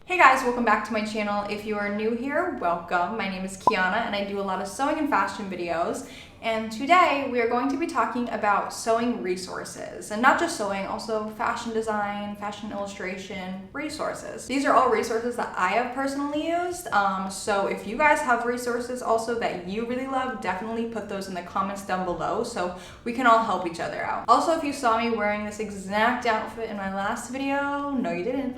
Hey guys, welcome back to my channel. If you are new here, welcome. My name is Kiana and I do a lot of sewing and fashion videos. And today we are going to be talking about sewing resources, and not just sewing, also fashion design, fashion illustration resources. These are all resources that I have personally used. So if you guys have resources also that you really love, definitely put those in the comments down below so we can all help each other out. Also, if you saw me wearing this exact outfit in my last video, no you didn't.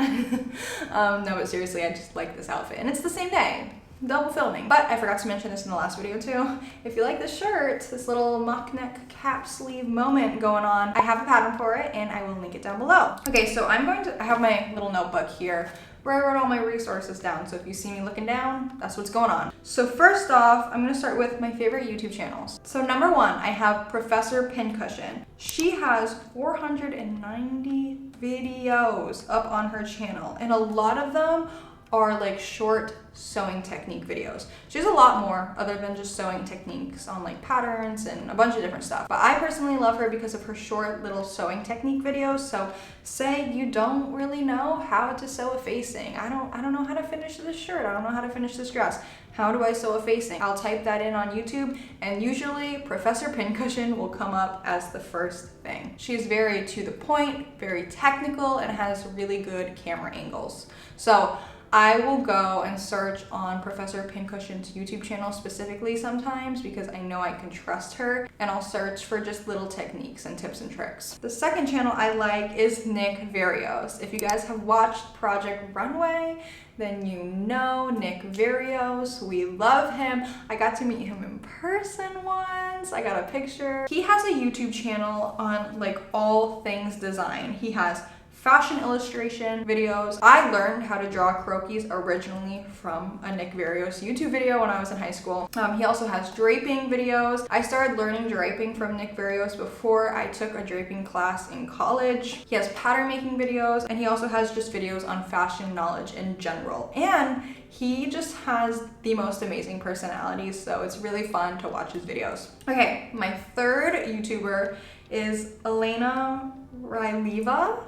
No, but seriously, I just like this outfit and it's the same day. Double filming. But I forgot to mention this in the last video too. If you like this shirt, this little mock neck cap sleeve moment going on, I have a pattern for it and I will link it down below. Okay, so I have my little notebook here where I wrote all my resources down. So if you see me looking down, that's what's going on. So first off, I'm gonna start with my favorite YouTube channels. So number one, I have Professor Pincushion. She has 490 videos up on her channel and a lot of them are like short sewing technique videos. She has a lot more other than just sewing techniques on like patterns and a bunch of different stuff. But I personally love her because of her short little sewing technique videos. So say you don't really know how to sew a facing. I don't know how to finish this shirt. I don't know how to finish this dress. How do I sew a facing? I'll type that in on YouTube and usually Professor Pincushion will come up as the first thing. She's very to the point, very technical, and has really good camera angles. So I will go and search on Professor Pincussion's YouTube channel specifically sometimes because I know I can trust her, and I'll search for just little techniques and tips and tricks. The second channel I like is Nick Varios. If you guys have watched Project Runway, then you know Nick Varios. We love him. I got to meet him in person once. I got a picture. He has a YouTube channel on like all things design. He has fashion illustration videos. I learned how to draw croquis originally from a Nick Varios YouTube video when I was in high school. He also has draping videos. I started learning draping from Nick Varios before I took a draping class in college. He has pattern making videos, and he also has just videos on fashion knowledge in general. And he just has the most amazing personality, so it's really fun to watch his videos. Okay, my third YouTuber is Elena Rylieva.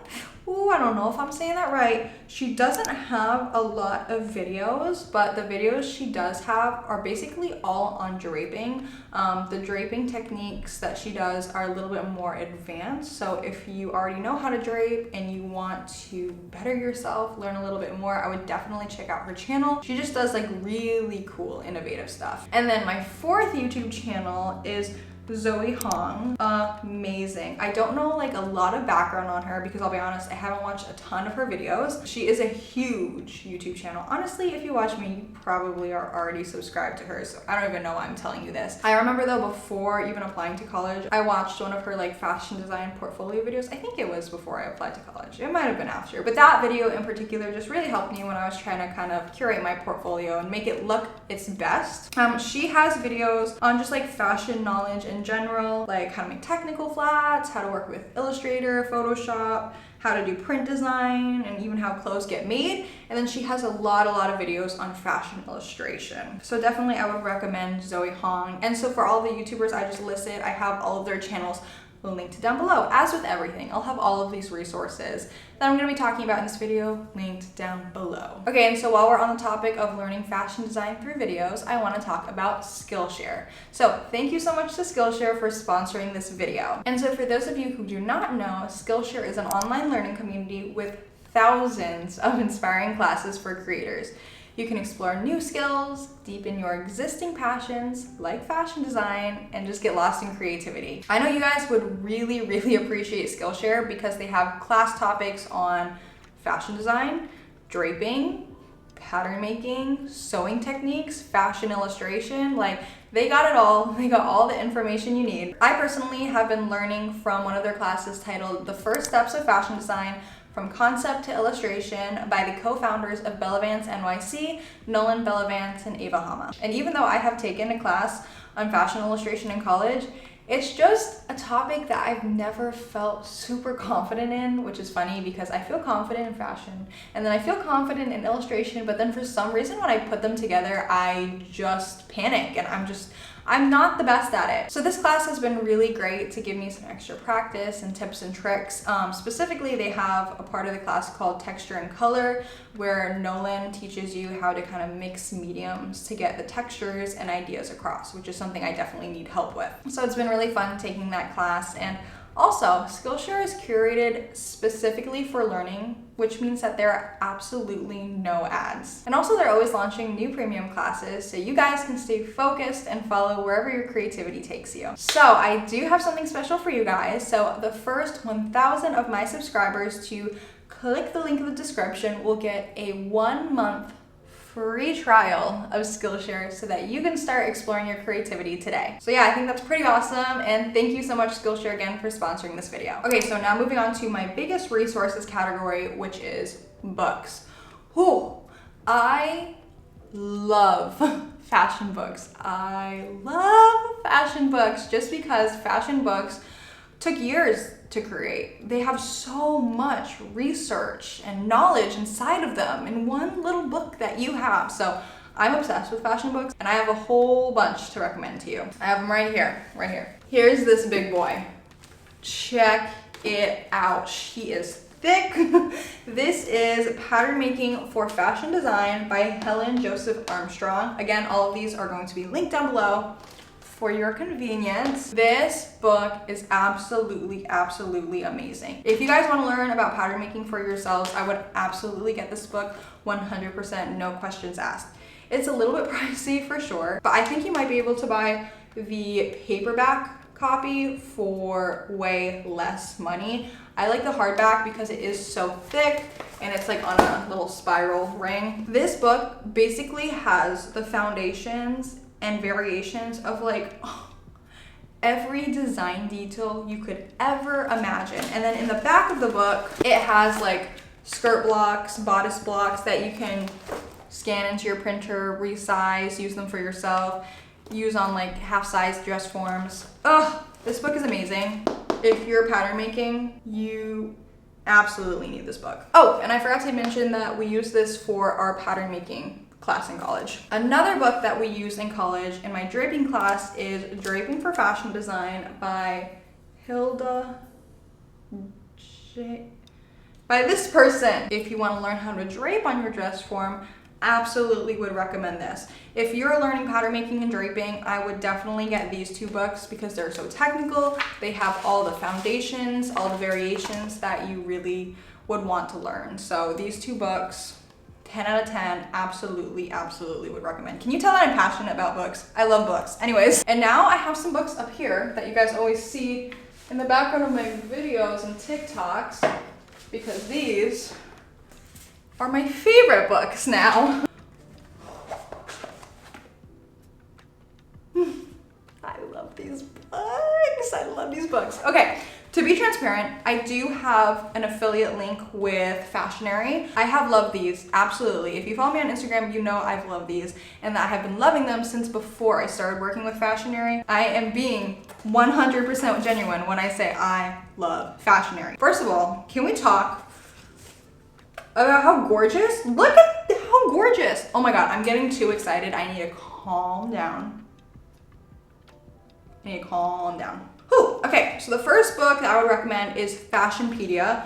Ooh, I don't know if I'm saying that right. She doesn't have a lot of videos, but the videos she does have are basically all on draping. The draping techniques that she does are a little bit more advanced. So if you already know how to drape and you want to better yourself, learn a little bit more, I would definitely check out her channel. She just does like really cool, innovative stuff. And then my fourth YouTube channel is Zoe Hong. Amazing. I don't know like a lot of background on her because I'll be honest, I haven't watched a ton of her videos. She is a huge YouTube channel. Honestly, if you watch me, you probably are already subscribed to her, so I don't even know why I'm telling you this. I remember though, before even applying to college, I watched one of her like fashion design portfolio videos. I think it was before I applied to college. It might have been after, but that video in particular just really helped me when I was trying to kind of curate my portfolio and make it look its best. She has videos on just like fashion knowledge in general, like how to make technical flats, how to work with Illustrator, Photoshop, how to do print design, and even how clothes get made. And then she has a lot of videos on fashion illustration. So definitely I would recommend Zoe Hong. And so for all the YouTubers I just listed, I have all of their channels linked down below. As with everything, I'll have all of these resources that I'm going to be talking about in this video linked down below. Okay, and so while we're on the topic of learning fashion design through videos, I want to talk about Skillshare. So thank you so much to Skillshare for sponsoring this video. And so for those of you who do not know, Skillshare is an online learning community with thousands of inspiring classes for creators. You can explore new skills, deepen your existing passions like fashion design, and just get lost in creativity. I know you guys would really appreciate Skillshare because they have class topics on fashion design, draping, pattern making, sewing techniques, fashion illustration. Like, they got it all. They got all the information you need. I personally have been learning from one of their classes titled The First Steps of Fashion Design from Concept to Illustration by the co-founders of Bellavance NYC, Nolan Bellavance and Ava Hama. And even though I have taken a class on fashion illustration in college, it's just a topic that I've never felt super confident in, which is funny because I feel confident in fashion and then I feel confident in illustration, but then for some reason when I put them together, I just panic and I'm not the best at it. So this class has been really great to give me some extra practice and tips and tricks. Specifically, they have a part of the class called Texture and Color, where Nolan teaches you how to kind of mix mediums to get the textures and ideas across, which is something I definitely need help with. So it's been really fun taking that class. And also, Skillshare is curated specifically for learning, which means that there are absolutely no ads. And also, they're always launching new premium classes so you guys can stay focused and follow wherever your creativity takes you. So I do have something special for you guys. So the first 1,000 of my subscribers to click the link in the description will get a 1-month free trial of Skillshare so that you can start exploring your creativity today. So yeah, I think that's pretty awesome, and thank you so much, Skillshare, again for sponsoring this video. Okay, so now moving on to my biggest resources category, which is books. I love fashion books. I love fashion books just because fashion books took years to create. They have so much research and knowledge inside of them in one little book that you have. So I'm obsessed with fashion books, and I have a whole bunch to recommend to you. I have them right here, right here. Here's this big boy. Check it out. She is thick. This is Patternmaking for Fashion Design by Helen Joseph Armstrong. Again, all of these are going to be linked down below for your convenience. This book is absolutely amazing. If you guys want to learn about pattern making for yourselves, I would absolutely get this book 100%, no questions asked. It's a little bit pricey for sure, but I think you might be able to buy the paperback copy for way less money. I like the hardback because it is so thick and it's like on a little spiral ring. This book basically has the foundations and variations of like every design detail you could ever imagine. And then in the back of the book, it has like skirt blocks, bodice blocks that you can scan into your printer, resize, use them for yourself, use on like half-size dress forms. This book is amazing. If you're pattern making, you absolutely need this book. Oh, and I forgot to mention that we use this for our pattern making class in college. Another book that we use in college in my draping class is Draping for Fashion Design by by this person. If you want to learn how to drape on your dress form, absolutely would recommend this. If you're learning pattern making and draping, I would definitely get these two books because they're so technical. They have all the foundations, all the variations that you really would want to learn. So these two books, 10 out of 10, absolutely would recommend. Can you tell that I'm passionate about books? I love books. Anyways, and now I have some books up here that you guys always see in the background of my videos and TikToks, because these are my favorite books now. I love these books. I love these books. Okay. To be transparent, I do have an affiliate link with Fashionary. I have loved these, absolutely. If you follow me on Instagram, you know I've loved these and that I have been loving them since before I started working with Fashionary. I am being 100% genuine when I say I love Fashionary. First of all, can we talk about how gorgeous? Look at how gorgeous. Oh my God, I'm getting too excited. I need to calm down. Okay, so the first book that I would recommend is Fashion Pedia.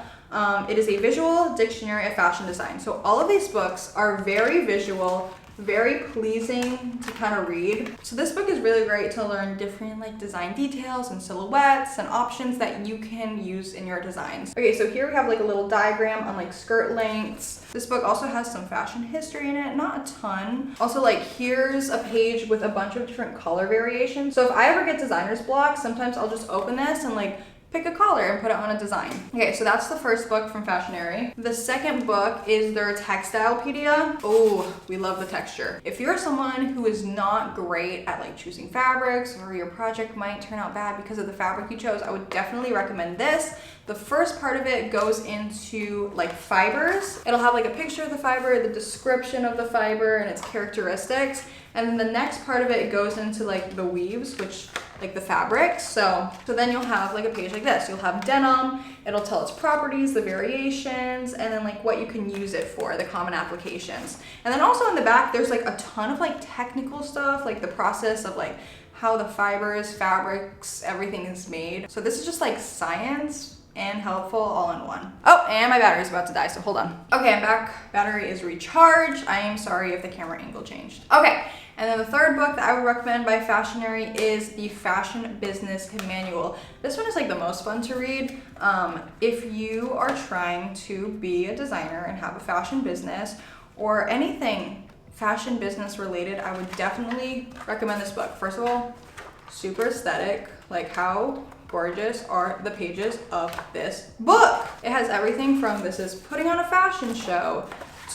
It is a visual dictionary of fashion design. So all of these books are very visual, very pleasing to kind of read. So this book is really great to learn different like design details and silhouettes and options that you can use in your designs. Okay, so here we have like a little diagram on like skirt lengths. This book also has some fashion history in it, not a ton. Also, like, here's a page with a bunch of different color variations. So if I ever get designer's block, sometimes I'll just open this and like pick a color and put it on a design. Okay, so that's the first book from Fashionary. The second book is their Textilepedia. Oh, we love the texture. If you're someone who is not great at like choosing fabrics, or your project might turn out bad because of the fabric you chose, I would definitely recommend this. The first part of it goes into like fibers. It'll have like a picture of the fiber, the description of the fiber and its characteristics. And then the next part of it goes into like the weaves, which like the fabrics. So then you'll have like a page like this. You'll have denim, it'll tell its properties, the variations, and then like what you can use it for, the common applications. And then also in the back, there's like a ton of like technical stuff, like the process of like how the fibers, fabrics, everything is made. So this is just like science and helpful all in one. Oh, and my battery's about to die, so hold on. Okay, I'm back. Battery is recharged. I am sorry if the camera angle changed. Okay, and then the third book that I would recommend by Fashionary is the Fashion Business Manual. This one is like the most fun to read. If you are trying to be a designer and have a fashion business or anything fashion business related, I would definitely recommend this book. First of all, super aesthetic. Like, how gorgeous are the pages of this book? It has everything from this is putting on a fashion show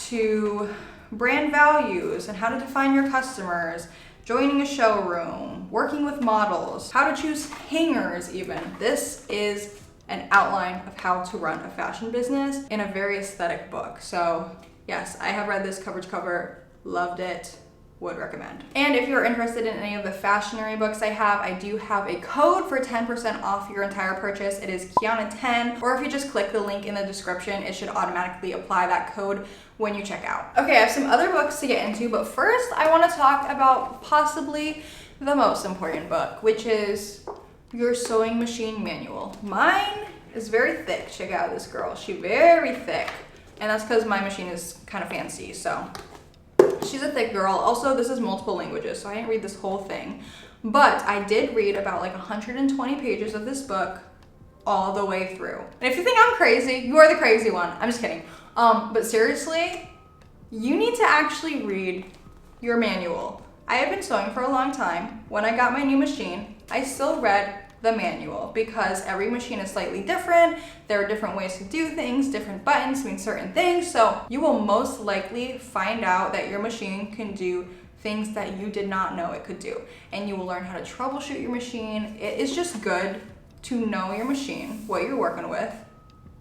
to brand values and how to define your customers, joining a showroom, working with models, how to choose hangers even. This is an outline of how to run a fashion business in a very aesthetic book. So yes, I have read this cover to cover, loved it, would recommend. And if you're interested in any of the Fashionary books I do have a code for 10% off your entire purchase. It is Kiana10, or if you just click the link in the description, it should automatically apply that code when you check out. Okay, I have some other books to get into, but first I want to talk about possibly the most important book, which is your sewing machine manual. Mine is very thick. Check out this girl, she's very thick. And that's because my machine is kind of fancy, so she's a thick girl. Also, this is multiple languages, so I didn't read this whole thing. But I did read about like 120 pages of this book all the way through. And if you think I'm crazy, you are the crazy one. I'm just kidding. But seriously, you need to actually read your manual. I have been sewing for a long time. When I got my new machine, I still read the manual because every machine is slightly different. There are different ways to do things, different buttons mean certain things. So you will most likely find out that your machine can do things that you did not know it could do. And you will learn how to troubleshoot your machine. It is just good to know your machine, what you're working with,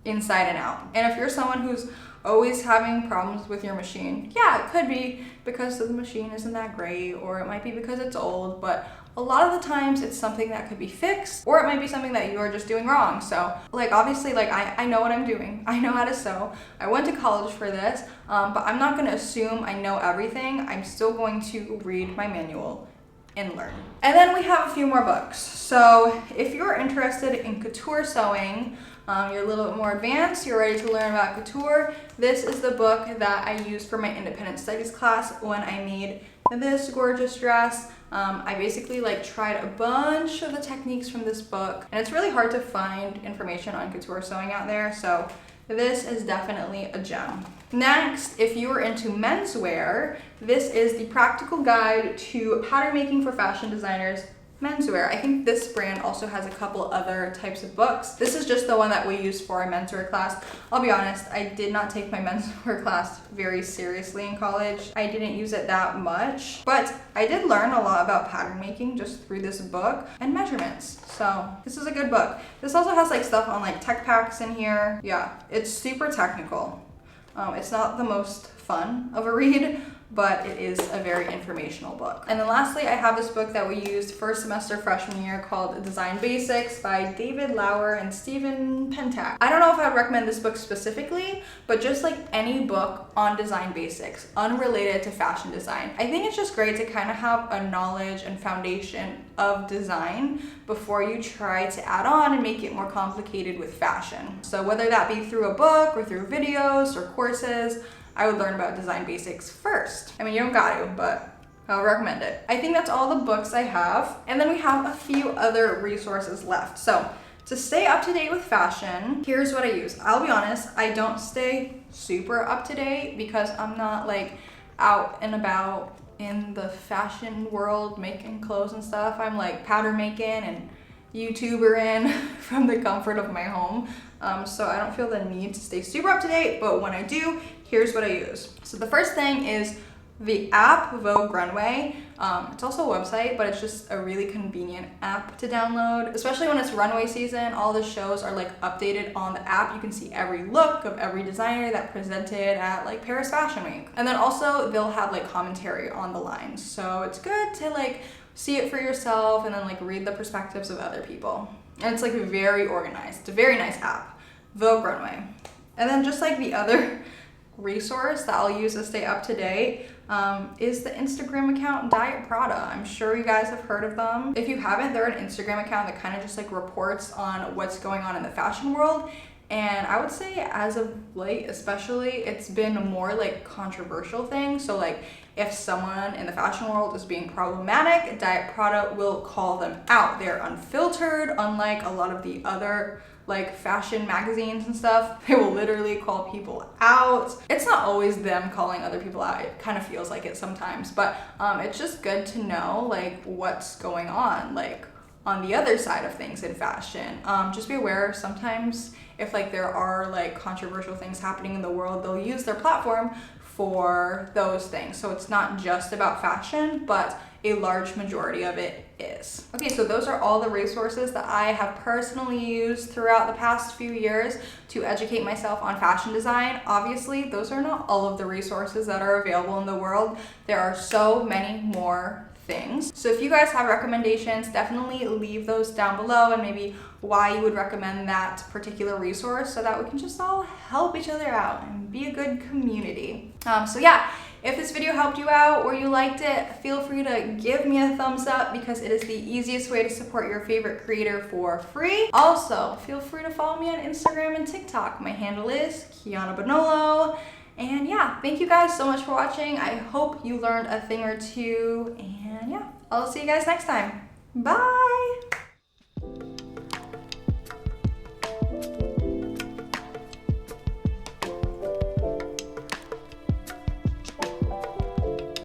inside and out. And if you're someone who's always having problems with your machine, yeah, it could be because the machine isn't that great, or it might be because it's old, but a lot of the times it's something that could be fixed, or it might be something that you're just doing wrong. So like, obviously, like I know what I'm doing. I know how to sew. I went to college for this, but I'm not gonna assume I know everything. I'm still going to read my manual and learn. And then we have a few more books. So if you're interested in couture sewing, you're a little bit more advanced, you're ready to learn about couture, this is the book that I used for my independent studies class when I made this gorgeous dress. I basically like tried a bunch of the techniques from this book, and it's really hard to find information on couture sewing out there, so this is definitely a gem. Next, if you are into menswear, this is the practical guide to pattern making for fashion designers menswear. I think this brand also has a couple other types of books. This is just the one that we used for our menswear class. I'll be honest, I did not take my menswear class very seriously in college. I didn't use it that much, but I did learn a lot about pattern making just through this book and measurements. So this is a good book. This also has like stuff on like tech packs in here. Yeah, it's super technical. It's not the most fun of a read, but it is a very informational book. And then lastly, I have this book that we used first semester freshman year called Design Basics by David Lauer and Stephen Pentak. I don't know if I would recommend this book specifically, but just like any book on design basics, unrelated to fashion design. I think it's just great to kind of have a knowledge and foundation of design before you try to add on and make it more complicated with fashion. So whether that be through a book or through videos or courses, I would learn about design basics first. I mean, you don't got to, but I would recommend it. I think that's all the books I have. And then we have a few other resources left. So to stay up to date with fashion, here's what I use. I'll be honest, I don't stay super up to date because I'm not like out and about in the fashion world making clothes and stuff. I'm like pattern making and YouTuber from the comfort of my home. So I don't feel the need to stay super up to date, but when I do, here's what I use. So the first thing is the app Vogue Runway. It's also a website, but it's just a really convenient app to download, especially when it's runway season. All the shows are like updated on the app. You can see every look of every designer that presented at like Paris Fashion Week. And then also they'll have like commentary on the lines. So it's good to like see it for yourself and then like read the perspectives of other people. And it's like very organized. It's a very nice app, Vogue Runway. And then just like the other resource that I'll use to stay up to date is the Instagram account Diet Prada. I'm sure you guys have heard of them. If you haven't, they're an Instagram account that kind of just like reports on what's going on in the fashion world. And I would say as of late, especially, it's been a more like controversial thing. So like if someone in the fashion world is being problematic, Diet Prada will call them out. They're unfiltered, unlike a lot of the other like fashion magazines and stuff. They will literally call people out. It's not always them calling other people out. It kind of feels like it sometimes, but it's just good to know like what's going on, like on the other side of things in fashion. Just be aware sometimes if like there are like controversial things happening in the world, they'll use their platform for those things. So it's not just about fashion, but a large majority of it is. Okay, so those are all the resources that I have personally used throughout the past few years to educate myself on fashion design. Obviously, those are not all of the resources that are available in the world. There are so many more things. So if you guys have recommendations, definitely leave those down below and maybe why you would recommend that particular resource so that we can just all help each other out and be a good community. So yeah, if this video helped you out or you liked it, feel free to give me a thumbs up because it is the easiest way to support your favorite creator for free. Also, feel free to follow me on Instagram and TikTok. My handle is Kiana Bonolo. And yeah, thank you guys so much for watching. I hope you learned a thing or two. And yeah, I'll see you guys next time. Bye!